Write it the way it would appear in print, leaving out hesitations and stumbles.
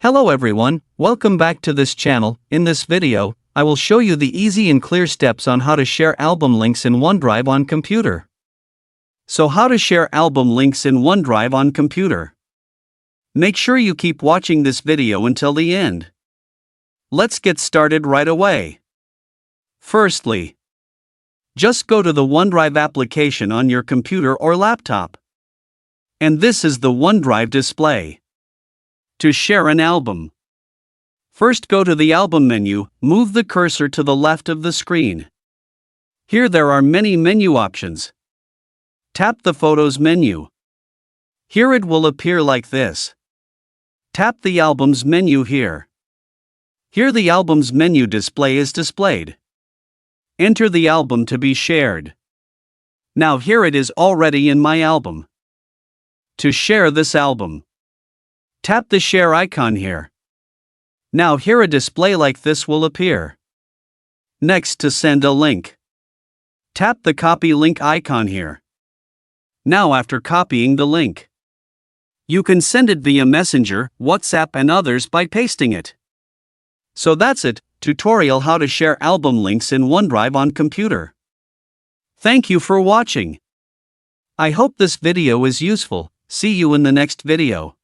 Hello everyone, welcome back to this channel. In this video, I will show you the easy and clear steps on how to share album links in OneDrive on computer. So how to share album links in OneDrive on computer? Make sure you keep watching this video until the end. Let's get started right away. Firstly, just go to the OneDrive application on your computer or laptop. And this is the OneDrive display. To share an album, first go to the album menu, move the cursor to the left of the screen. Here there are many menu options. Tap the Photos menu. Here it will appear like this. Tap the Albums menu here. Here the Albums menu display is displayed. Enter the album to be shared. Now here it is already in my album. To share this album, tap the share icon here. Now here a display like this will appear. Next, to send a link, tap the copy link icon here. Now after copying the link, you can send it via Messenger, WhatsApp and others by pasting it. So that's it, tutorial how to share album links in OneDrive on computer. Thank you for watching. I hope this video is useful. See you in the next video.